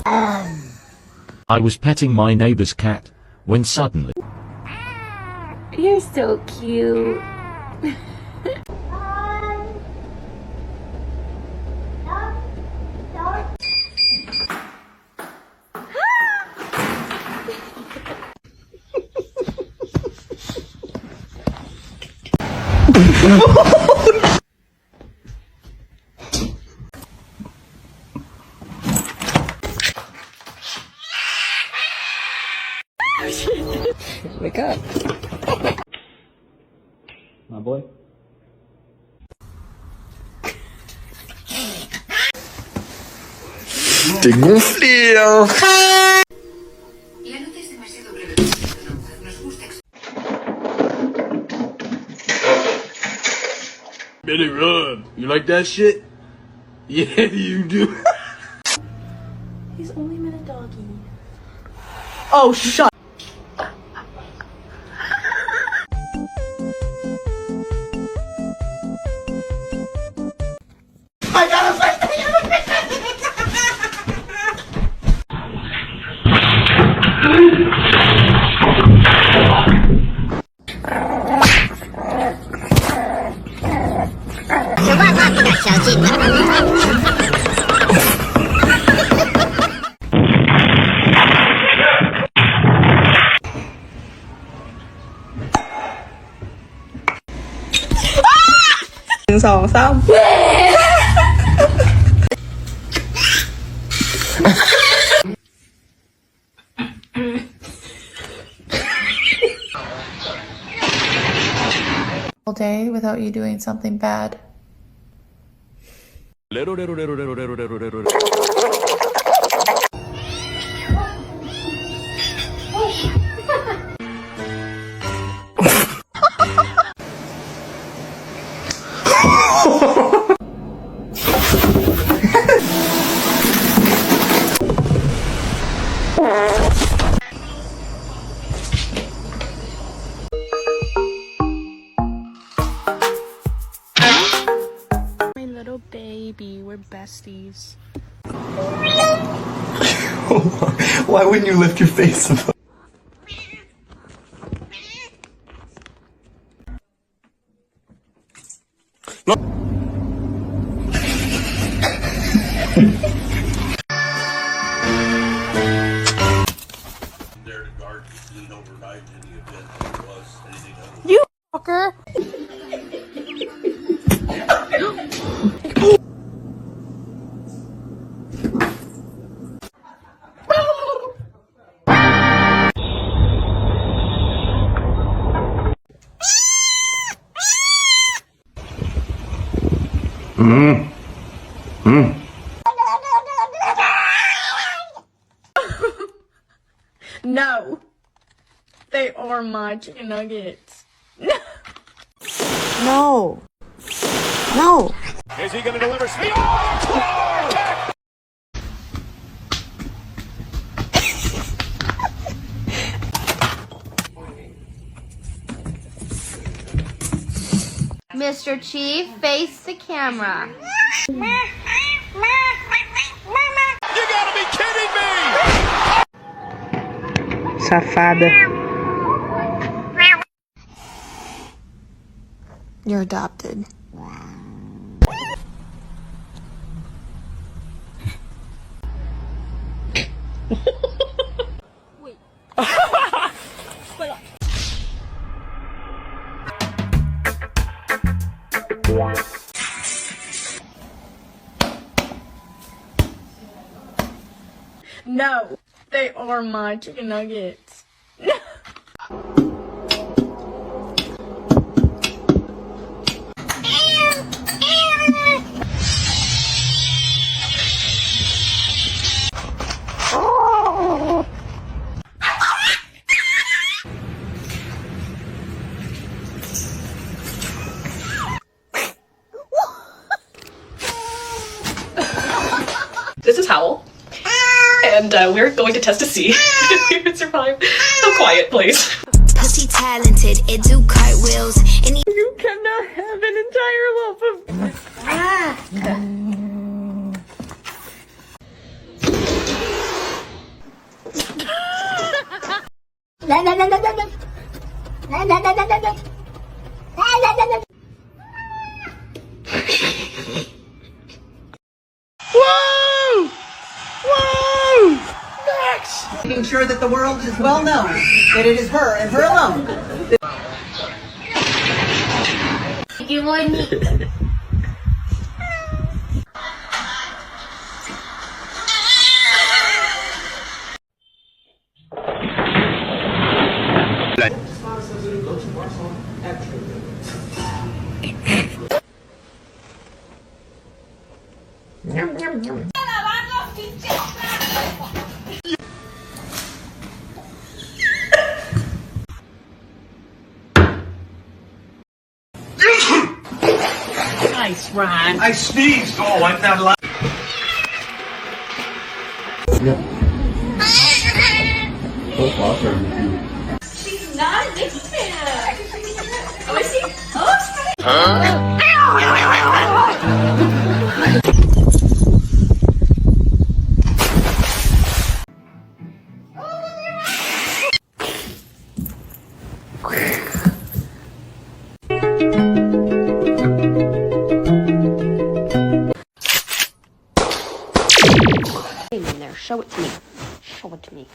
I was petting my neighbor's cat when suddenly You're so cute. Wake up. My boy. T'es gonflé, hein. Billy run. You like that shit? Yeah, you do. He's only been a doggy. Oh, shut. I got a fish. All day without you doing something bad. My little baby, we're besties. Why wouldn't you lift your face above? There to guard clean overnight in the event there was anything else. You fucker! No, they are my chicken nuggets. No. No. Is he going to deliver speed? Mr. Chief, face the camera. You gotta be kidding me! Safada. You're adopted. No, they are my chicken nuggets. This is Howl, and we're going to test to see if we can survive a quiet place. Pussy talented, it do cartwheels. And You cannot have an entire loaf of Making sure that the world is well known that it is her and her alone. Nice, Ryan. I sneezed. Oh, I'm not allowed. She's not a big fan. Oh, is she? Oh, In there. Show it to me. Show it to me.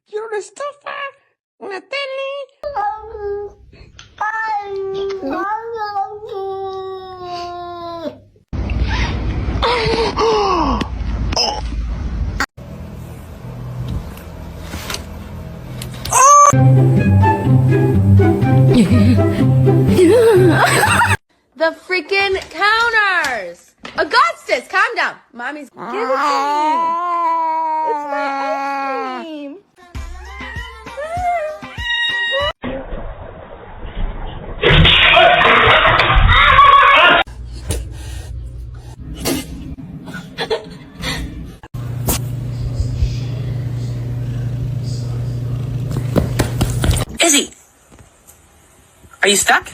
Quiero una estufa, una tele. The freaking counters! Augustus, calm down. Mommy's. Give it to me. It's my ice cream. Izzy, are you stuck?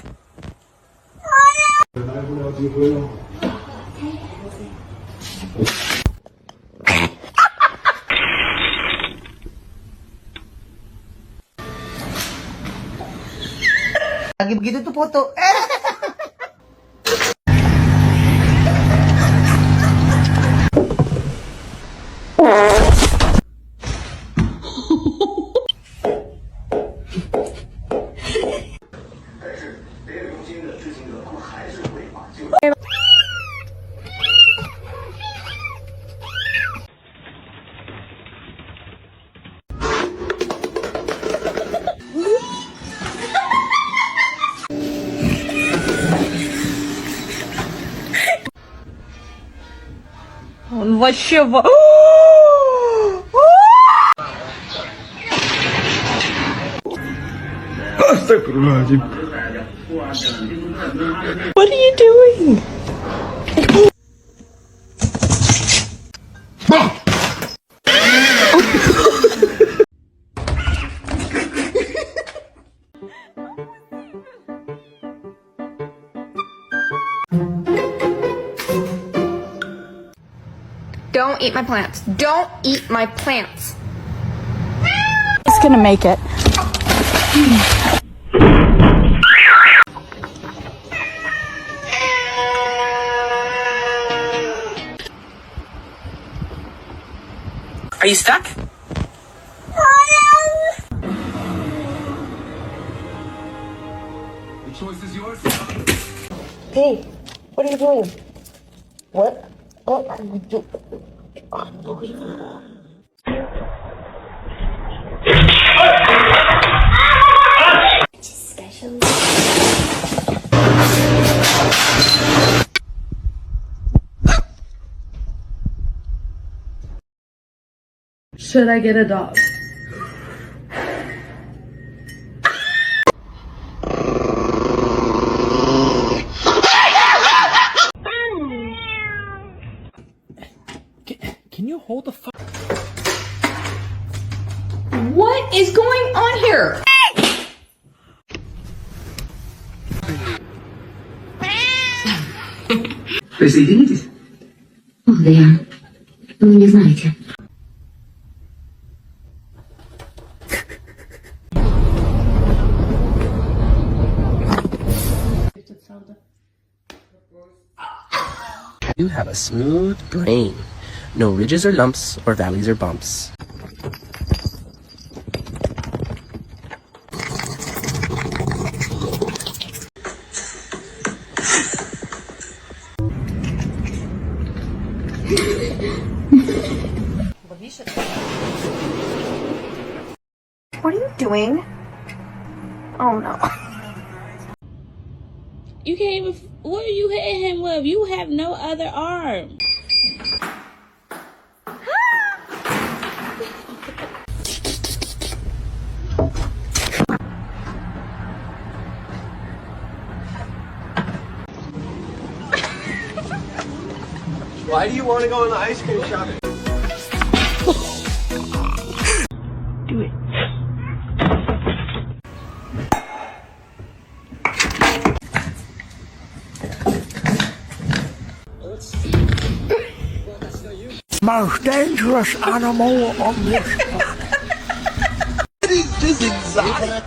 Lagi begitu tuh foto. Он вообще... What are you doing? Don't eat my plants. Don't eat my plants. It's gonna make it. Are you stuck? The choice is yours. Hey, what are you doing? What? What are you doing? Unbelievable. Should I get a dog? What is going on here? Присоединитесь? О, да я... Вы не знаете. You have a smooth brain. No ridges or lumps, or valleys or bumps. What are you doing? Oh no. You can't even. What are you hitting him with? You have no other arm. Why do you want to go on the ice cream shopping? Do it. Most dangerous animal on this planet. This is exotic.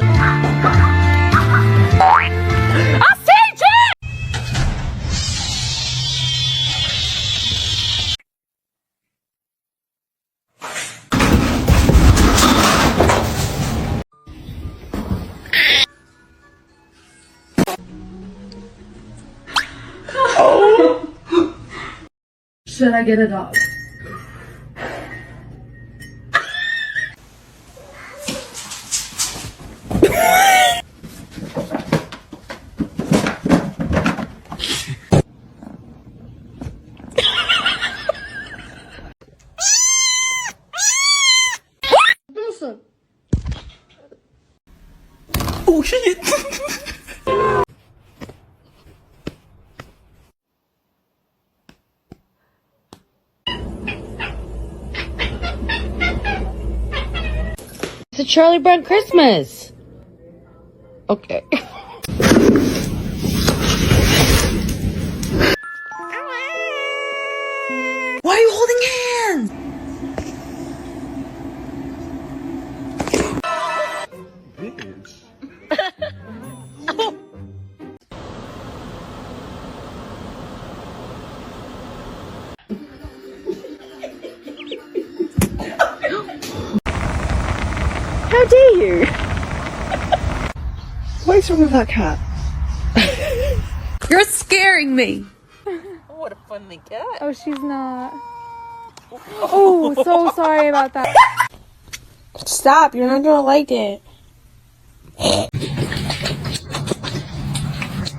Should I get a dog? Oh shit! It's a Charlie Brown Christmas. Okay. Why are you holding hands? How dare you? What is wrong with that cat? You're scaring me. What a funny cat. Oh, she's not. Oh, so sorry about that. Stop, you're not gonna like it.